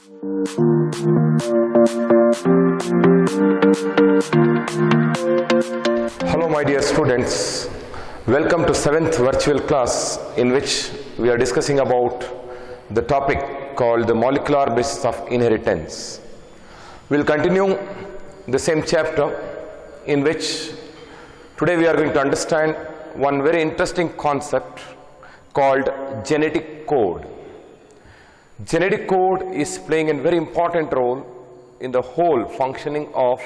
Hello my dear students, welcome to 7th virtual class in which we are discussing about the topic called the molecular basis of inheritance. We will continue the same chapter in which today we are going to understand one very interesting concept called genetic code. Genetic code is playing a very important role in the whole functioning of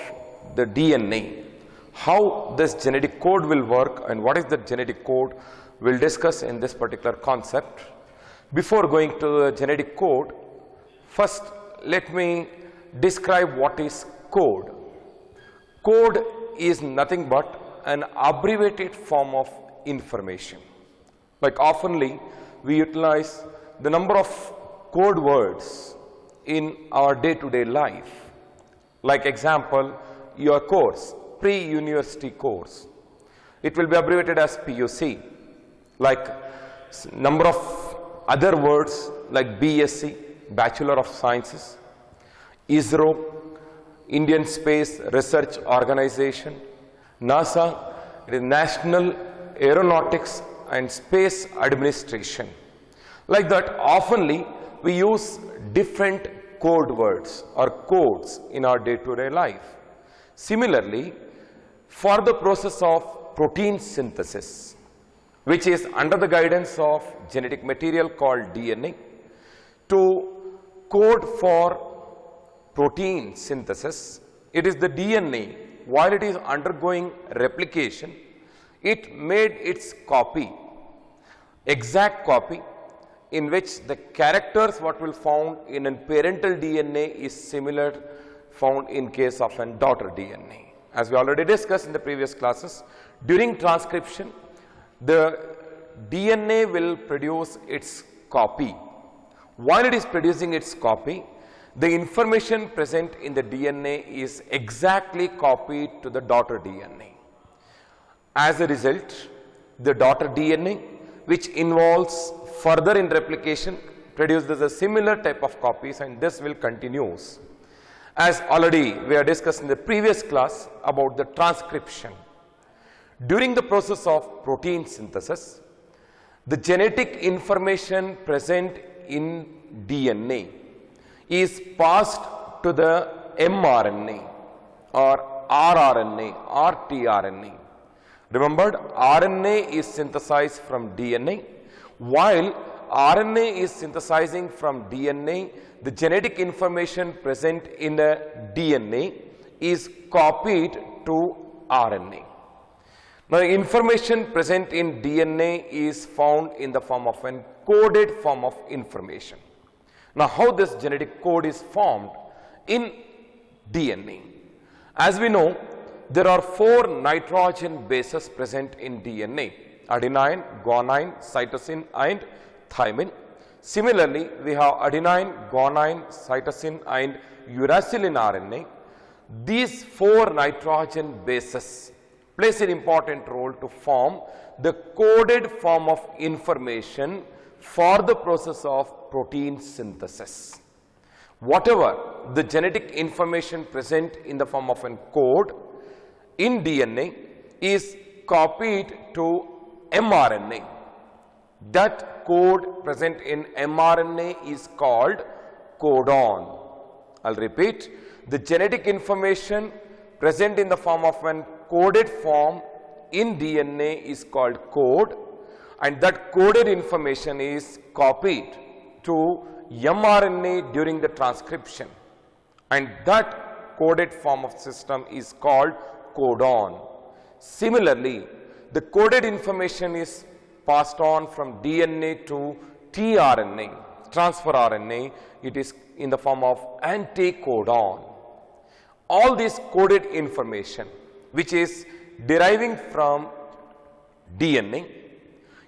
the DNA. How this genetic code will work and what is the genetic code we'll discuss in this particular concept. Before going to the genetic code, first let me describe what is code. Code is nothing but an abbreviated form of information. Like oftenly we utilize the number of code words in our day-to-day life. Like example, your course, pre-university course, it will be abbreviated as PUC. Like number of other words like BSc, Bachelor of Sciences, ISRO, Indian Space Research Organization, NASA, it is National Aeronautics and Space Administration. Like that, oftenly we use different code words or codes in our day-to-day life. Similarly, for the process of protein synthesis, which is under the guidance of genetic material called DNA, to code for protein synthesis, it is the DNA, while it is undergoing replication, it made its copy, exact copy, in which the characters what will found in a parental DNA is similar found in case of a daughter DNA. As we already discussed in the previous classes, during transcription, the DNA will produce its copy. While it is producing its copy, the information present in the DNA is exactly copied to the daughter DNA. As a result, the daughter DNA, which involves further in replication, produces a similar type of copies, and this will continues. As already we are discussed in the previous class about the transcription. During the process of protein synthesis, the genetic information present in DNA is passed to the mRNA or rRNA or tRNA. Remember, RNA is synthesized from DNA, while RNA is synthesizing from DNA, the genetic information present in the DNA is copied to RNA. Now, the information present in DNA is found in the form of an coded form of information. Now, how this genetic code is formed in DNA? As we know, there are 4 nitrogen bases present in DNA: adenine, guanine, cytosine and thymine. Similarly, we have adenine, guanine, cytosine and uracil in RNA. These 4 nitrogen bases plays an important role to form the coded form of information for the process of protein synthesis. Whatever the genetic information present in the form of a code in DNA is copied to mRNA. That code present in mRNA is called codon. I'll repeat, the genetic information present in the form of an coded form in DNA is called code, and that coded information is copied to mRNA during the transcription, and that coded form of system is called codon. Similarly, the coded information is passed on from DNA to tRNA, transfer RNA, it is in the form of anticodon. All this coded information which is deriving from DNA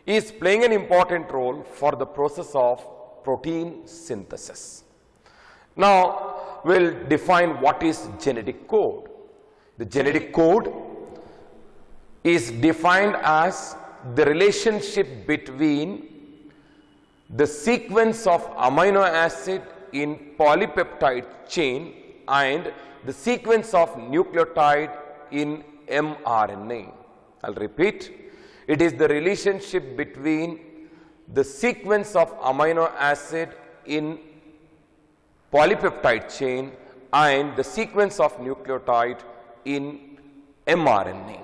is playing an important role for the process of protein synthesis. Now, we will define what is genetic code. The genetic code is defined as the relationship between the sequence of amino acid in polypeptide chain and the sequence of nucleotide in mRNA. I'll repeat. It is the relationship between the sequence of amino acid in polypeptide chain and the sequence of nucleotide in mRNA.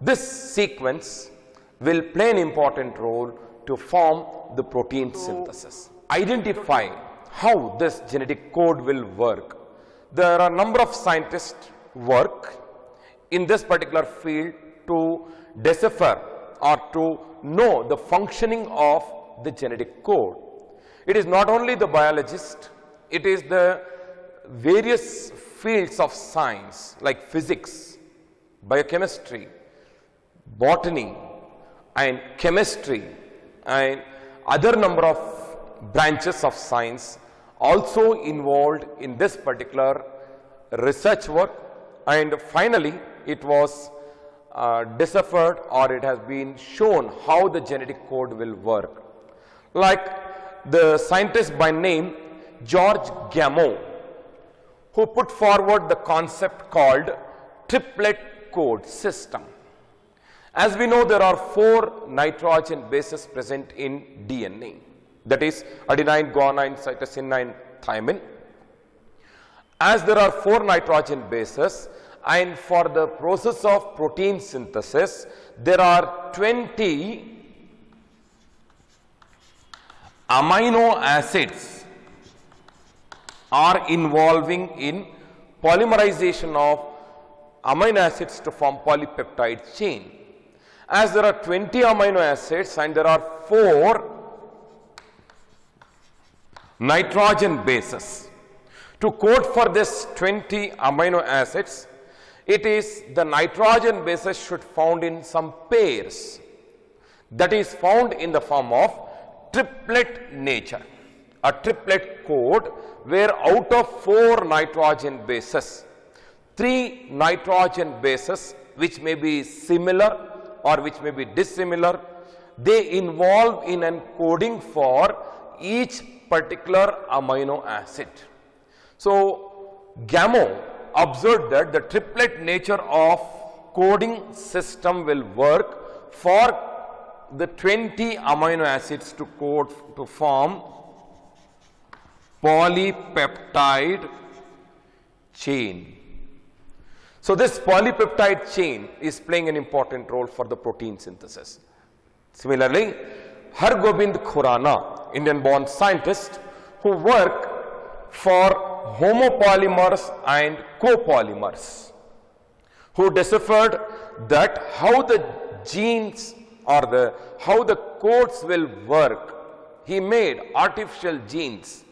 This sequence will play an important role to form the protein synthesis. Identify how this genetic code will work. There are a number of scientists work in this particular field to decipher or to know the functioning of the genetic code. It is not only the biologist, it is the various fields of science like physics, biochemistry, botany and chemistry and other number of branches of science also involved in this particular research work, and finally it was deciphered or it has been shown how the genetic code will work. Like the scientist by name George Gamow, who put forward the concept called triplet code system. As we know, there are 4 nitrogen bases present in DNA, that is adenine, guanine, cytosine and thymine. As there are 4 nitrogen bases, and for the process of protein synthesis, there are 20 amino acids are involving in polymerization of amino acids to form polypeptide chain. As there are 20 amino acids and there are 4 nitrogen bases, to code for this 20 amino acids, it is the nitrogen bases should found in some pairs, that is found in the form of triplet nature, a triplet code where out of 4 nitrogen bases, 3 nitrogen bases which may be similar or which may be dissimilar, they involve in encoding for each particular amino acid. So Gamow observed that the triplet nature of coding system will work for the 20 amino acids to code to form polypeptide chain. So this polypeptide chain is playing an important role for the protein synthesis. Similarly, Hargobind Khurana, Indian born scientist who work for homopolymers and copolymers, who deciphered that how the genes or how the codes will work. He made artificial genes.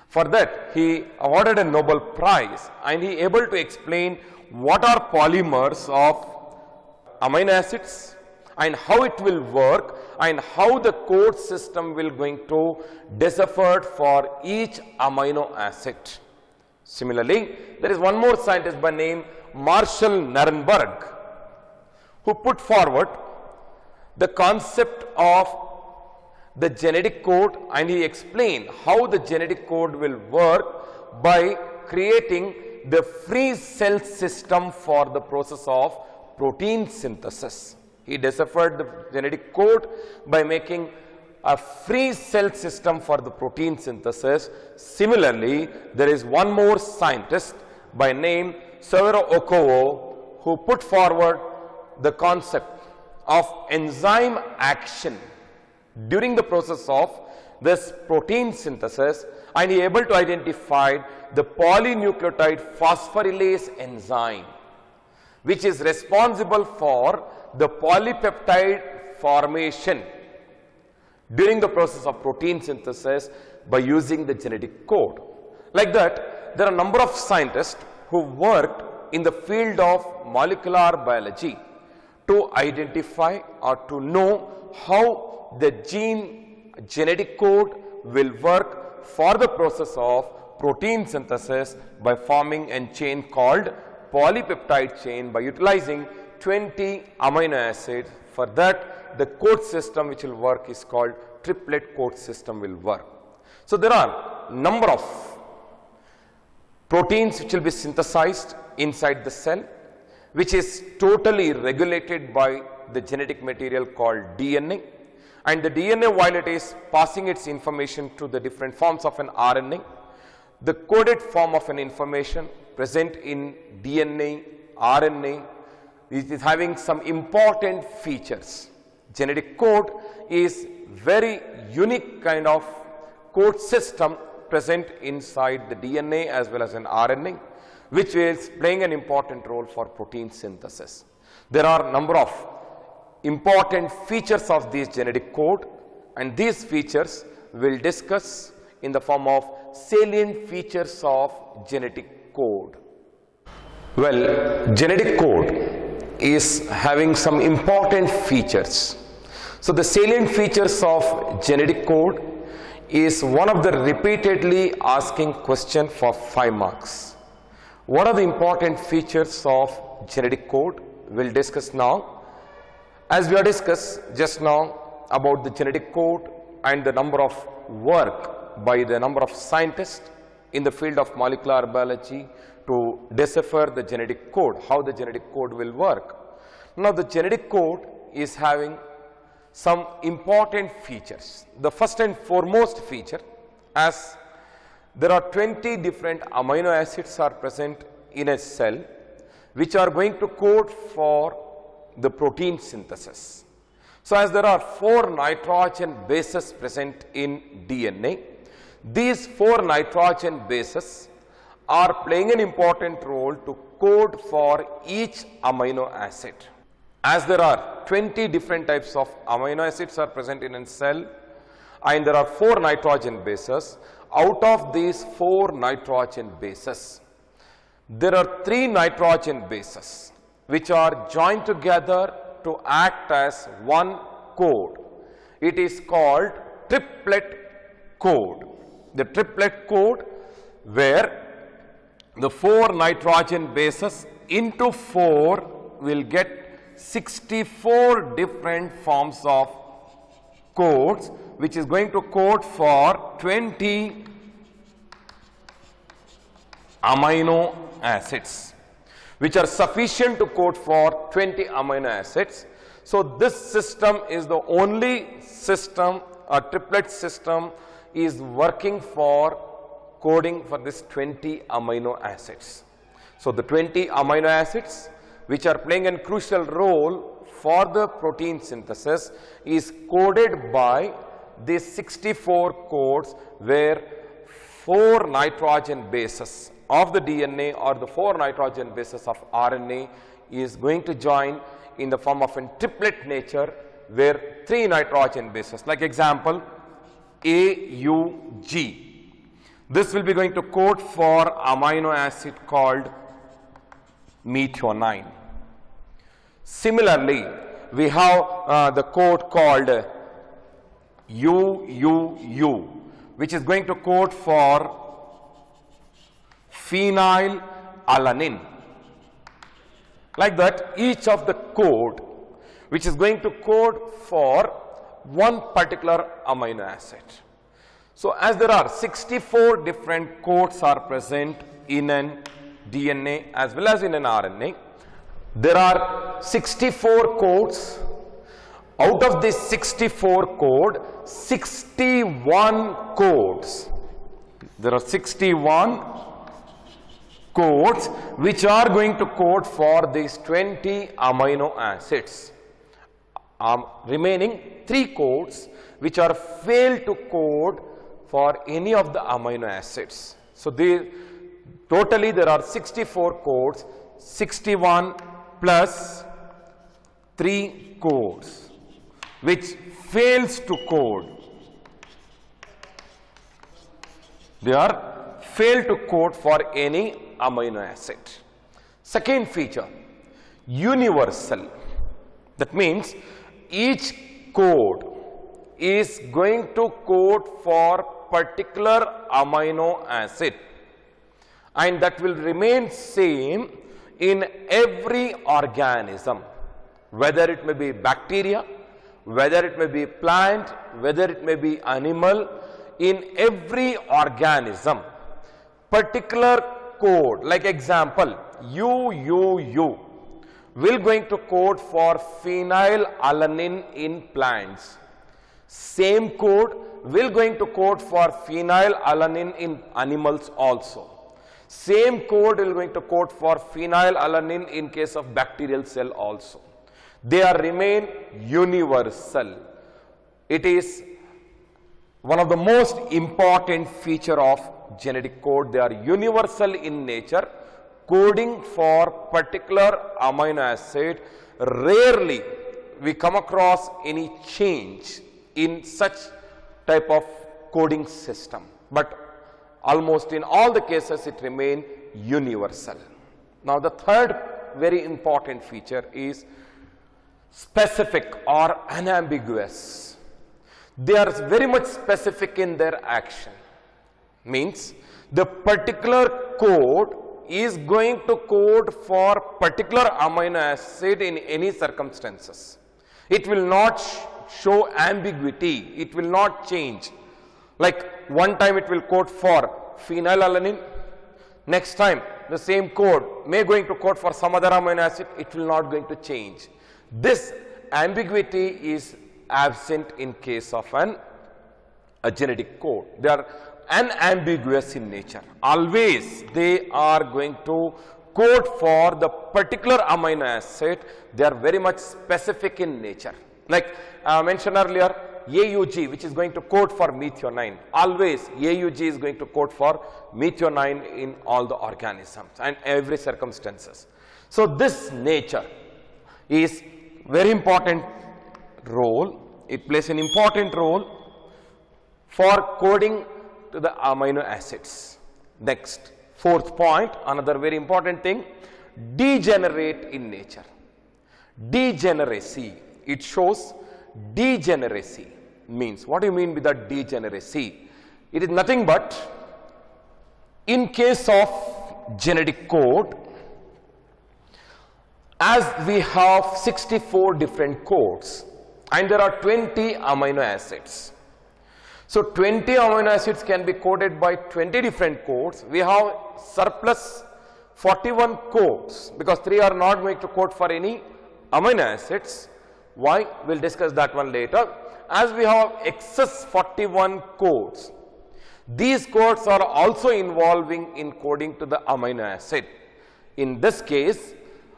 For that he awarded a Nobel Prize, and he able to explain what are polymers of amino acids and how it will work and how the code system will going to decipher for each amino acid. Similarly, there is one more scientist by name Marshall Nirenberg, who put forward the concept of the genetic code, and he explained how the genetic code will work by creating the free cell system for the process of protein synthesis. He deciphered the genetic code by making a free cell system for the protein synthesis. Similarly, there is one more scientist by name Severo Okowo, who put forward the concept of enzyme action during the process of this protein synthesis, and he able to identify the polynucleotide phosphorylase enzyme, which is responsible for the polypeptide formation during the process of protein synthesis by using the genetic code. Like that, there are a number of scientists who worked in the field of molecular biology to identify or to know how the genetic code will work for the process of protein synthesis by forming a chain called polypeptide chain by utilizing 20 amino acids. For that, the code system which will work is called triplet code system will work. So there are number of proteins which will be synthesized inside the cell, which is totally regulated by the genetic material called DNA. And the DNA, while it is passing its information to the different forms of an RNA, the coded form of an information present in DNA, RNA, is having some important features. Genetic code is very unique kind of code system present inside the DNA as well as an RNA, which is playing an important role for protein synthesis. There are a number of important features of this genetic code, and these features we'll discuss in the form of salient features of genetic code. Well, genetic code is having some important features. So the salient features of genetic code is one of the repeatedly asking question for 5 marks. What are the important features of genetic code? We'll discuss now. As we have discussed just now about the genetic code and the number of work by the number of scientists in the field of molecular biology to decipher the genetic code, how the genetic code will work. Now the genetic code is having some important features. The first and foremost feature, as there are 20 different amino acids are present in a cell which are going to code for the protein synthesis. So as there are 4 nitrogen bases present in DNA, these 4 nitrogen bases are playing an important role to code for each amino acid. As there are 20 different types of amino acids are present in a cell and there are 4 nitrogen bases, out of these 4 nitrogen bases, there are 3 nitrogen bases which are joined together to act as one code. It is called triplet code. The triplet code, where the 4 nitrogen bases into 4 will get 64 different forms of codes, which is going to code for 20 amino acids, which are sufficient to code for 20 amino acids. So this system is the only system, a triplet system is working for coding for this 20 amino acids. So the 20 amino acids which are playing a crucial role for the protein synthesis is coded by these 64 codes, where 4 nitrogen bases of the DNA or the 4 nitrogen bases of RNA is going to join in the form of a triplet nature, where 3 nitrogen bases, like example AUG. This will be going to code for amino acid called methionine. Similarly, we have the code called UUU, which is going to code for phenylalanine. Like that, each of the code which is going to code for one particular amino acid. So as there are 64 different codes are present in an DNA as well as in an RNA, there are 64 codes. Out of this 64 code, 61 codes, there are 61 codes which are going to code for these 20 amino acids. Remaining 3 codes which are failed to code for any of the amino acids. So totally there are 64 codes, 61 plus 3 codes which fails to code. They are failed to code for any amino acid. Second feature, universal. That means each code is going to code for particular amino acid, and that will remain same in every organism, whether it may be bacteria, whether it may be plant, whether it may be animal. In every organism, particular code, like example, UUU will going to code for phenylalanine in plants. Same code will going to code for phenylalanine in animals also. Same code will going to code for phenylalanine in case of bacterial cell also. They are remain universal. It is one of the most important feature of genetic code. They are universal in nature, coding for particular amino acid. Rarely we come across any change in such type of coding system, but almost in all the cases it remain universal. Now the third very important feature is specific or unambiguous. They are very much specific in their action. Means the particular code is going to code for particular amino acid in any circumstances. It will not show ambiguity. It will not change. Like one time it will code for phenylalanine, next time the same code may going to code for some other amino acid, it will not going to change. This ambiguity is absent in case of a genetic code. They are unambiguous in nature. Always they are going to code for the particular amino acid. They are very much specific in nature. Like I mentioned earlier, AUG, which is going to code for methionine. Always AUG is going to code for methionine in all the organisms and every circumstances. So this nature is very important role. It plays an important role for coding to the amino acids. Next, fourth point, another very important thing, degenerate in nature. Degeneracy. It shows degeneracy. Means, what do you mean with that degeneracy? It is nothing but, in case of genetic code, as we have 64 different codes and there are 20 amino acids. So 20 amino acids can be coded by 20 different codes. We have surplus 41 codes because 3 are not going to code for any amino acids. Why? We'll discuss that one later. As we have excess 41 codes, these codes are also involving in coding to the amino acid. In this case,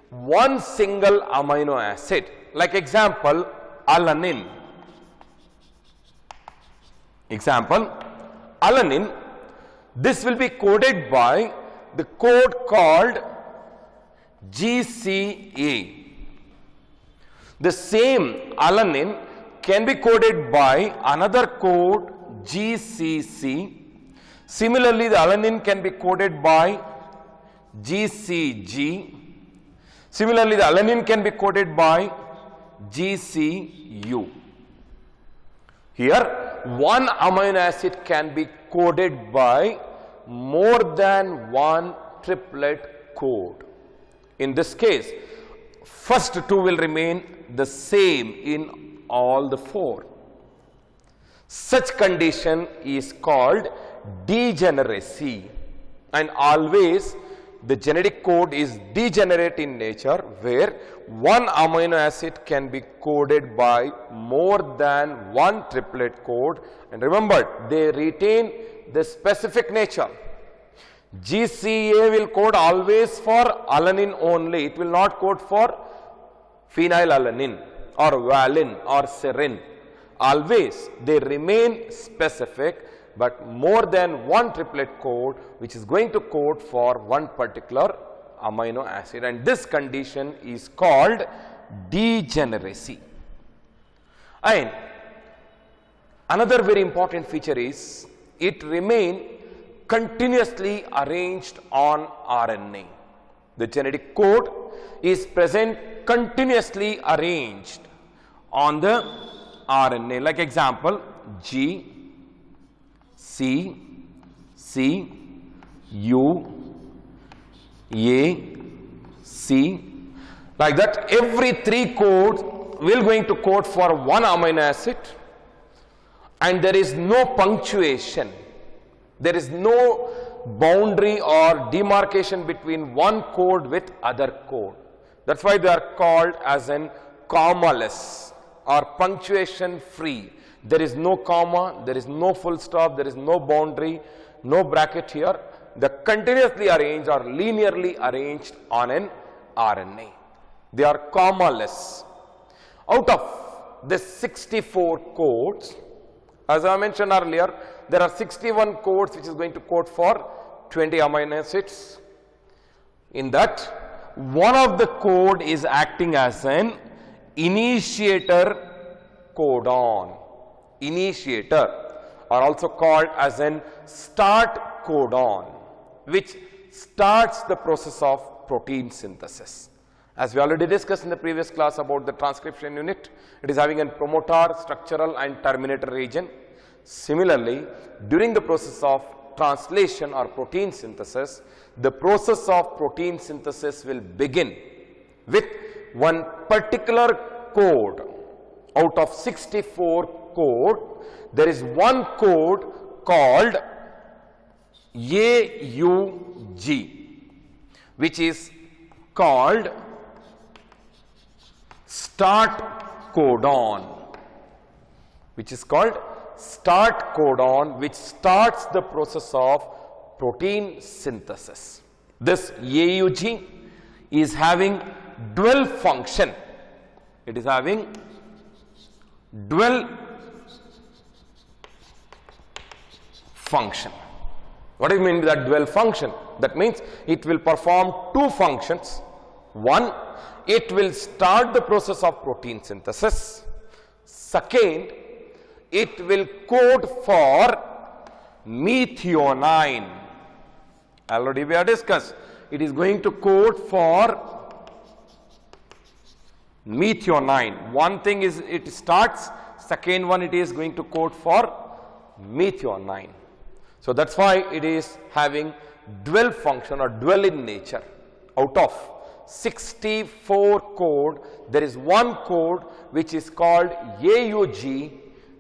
one single amino acid, like example, alanine. Example, alanine, this will be coded by the code called GCA. The same alanine can be coded by another code GCC. Similarly, the alanine can be coded by GCG. Similarly, the alanine can be coded by GCU. Here, one amino acid can be coded by more than one triplet code. In this case, first two will remain the same in all the 4. Such condition is called degeneracy, and always the genetic code is degenerate in nature, where one amino acid can be coded by more than one triplet code. And remember, they retain the specific nature. GCA will code always for alanine only. It will not code for phenylalanine or valine or serine. Always they remain specific, but more than one triplet code which is going to code for one particular amino acid, and this condition is called degeneracy. And another very important feature is it remain continuously arranged on RNA. The genetic code is present continuously arranged on the RNA. Like example, G, C, C, U, A, C. Like that, every 3 codes will going to code for one amino acid, and there is no punctuation. There is no boundary or demarcation between one code with other code. That's why they are called as an commaless or punctuation free. There is no comma, there is no full stop, there is no boundary, no bracket here. They are continuously arranged or linearly arranged on an RNA. They are commaless. Out of this 64 codes, as I mentioned earlier, there are 61 codes which is going to code for 20 amino acids. In that, one of the code is acting as an initiator codon. Initiator are also called as an start codon, which starts the process of protein synthesis. As we already discussed in the previous class about the transcription unit, it is having a promoter, structural and terminator region. Similarly, during the process of translation or protein synthesis, the process of protein synthesis will begin with one particular code. Out of 64 code, there is one code called AUG, which is called start codon, which starts the process of protein synthesis. This AUG is having dual function. It is having dual function. What do you mean by that dual function? That means it will perform two functions. One, it will start the process of protein synthesis. Second, it will code for methionine. Already we have discussed. It is going to code for methionine. One thing is it starts, second one it is going to code for methionine. So that's why it is having dual function or dual in nature. Out of 64 code, there is one code which is called AUG,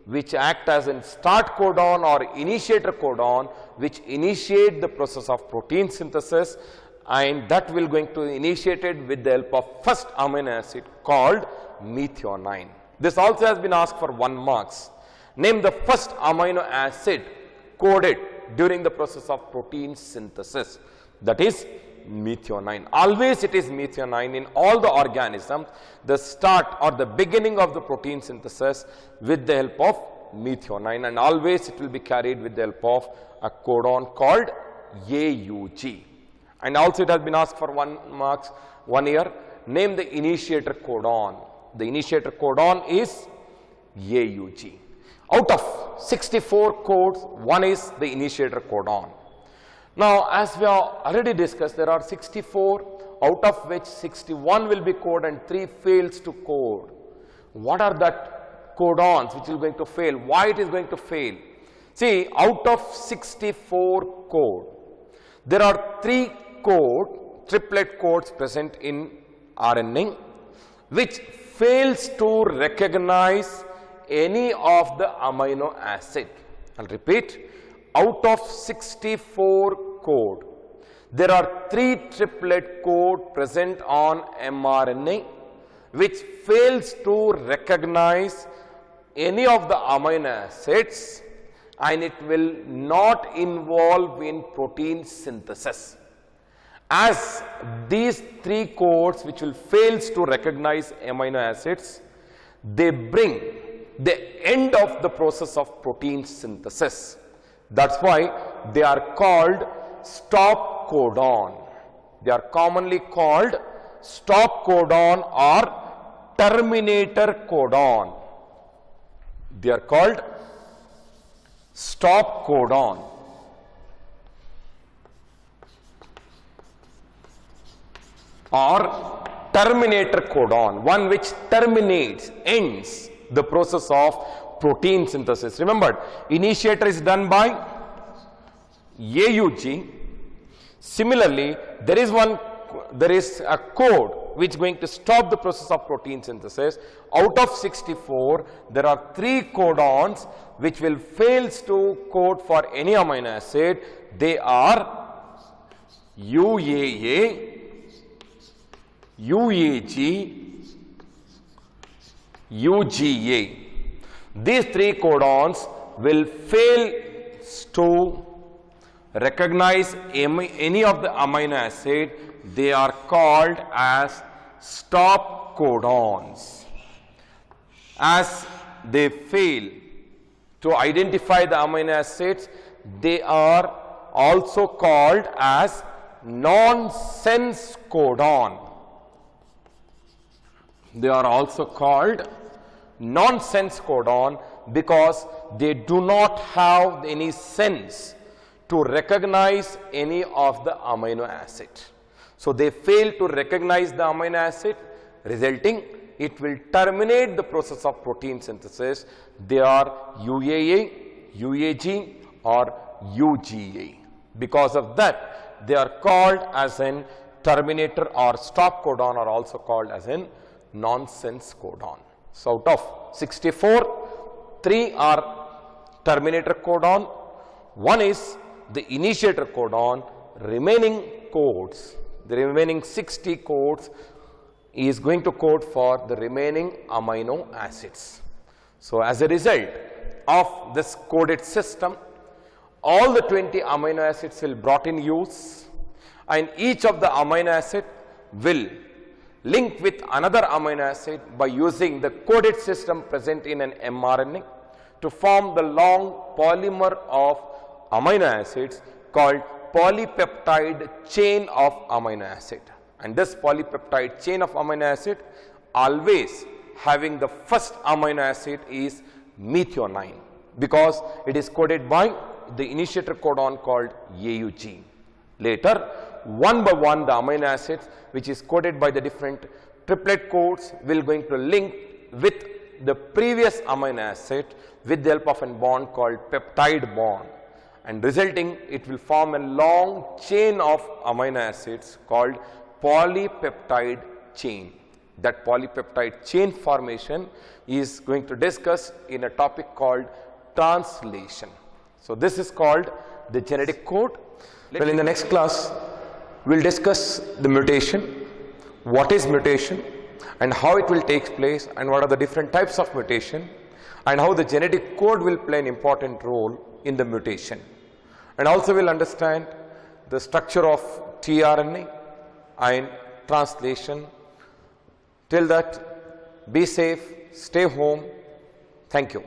which act as a start codon or initiator codon, which initiate the process of protein synthesis, and that will going to initiate it with the help of first amino acid called methionine. This also has been asked for 1 marks. Name the first amino acid coded during the process of protein synthesis. That is methionine. Always it is methionine in all the organisms, the start or the beginning of the protein synthesis with the help of methionine, and always it will be carried with the help of a codon called AUG. And also it has been asked for 1 marks 1 year. Name the initiator codon. The initiator codon is AUG. Out of 64 codes, one is the initiator codon. Now, as we have already discussed, there are 64, out of which 61 will be code and 3 fails to code. What are that codons which is going to fail? Why it is going to fail? See, out of 64 code, there are 3 triplet codes present in RNA, which fails to recognize any of the amino acid. I'll repeat, out of 64 code, there are 3 triplet code present on mRNA, which fails to recognize any of the amino acids, and it will not involve in protein synthesis. As these 3 codes which will fails to recognize amino acids, they bring the end of the process of protein synthesis. That's why they are called stop codon. They are commonly called stop codon or terminator codon. They are called stop codon or terminator codon, one which terminates, ends the process of protein synthesis. Remember, initiator is done by AUG. Similarly, there is a code which is going to stop the process of protein synthesis. Out of 64, there are 3 codons which will fails to code for any amino acid. they are UAA, UAG, UGA. These three codons will fail to recognize any of the amino acid. They are called as stop codons. As they fail to identify the amino acids, they are also called as nonsense codon. They are also called nonsense codon because they do not have any sense to recognize any of the amino acid. So they fail to recognize the amino acid, resulting it will terminate the process of protein synthesis. They are UAA, UAG or UGA. Because of that, they are called as an terminator or stop codon, or also called as an nonsense codon. So out of 64, 3 are terminator codon, 1 is the initiator codon. Remaining codes, the remaining 60 codes is going to code for the remaining amino acids. So as a result of this coded system, all the 20 amino acids will brought in use, and each of the amino acid will link with another amino acid by using the coded system present in an mRNA to form the long polymer of amino acids called polypeptide chain of amino acid. And this polypeptide chain of amino acid always having the first amino acid is methionine, because it is coded by the initiator codon called AUG. Later, one by one, the amino acids which is coded by the different triplet codes will going to link with the previous amino acid with the help of a bond called peptide bond, and resulting it will form a long chain of amino acids called polypeptide chain. That polypeptide chain formation is going to discuss in a topic called translation. So this is called the genetic code. Well, in the next class, we'll discuss the mutation, what is mutation and how it will take place, and what are the different types of mutation, and how the genetic code will play an important role in the mutation. And also we'll understand the structure of tRNA and translation. Till that, be safe, stay home. Thank you.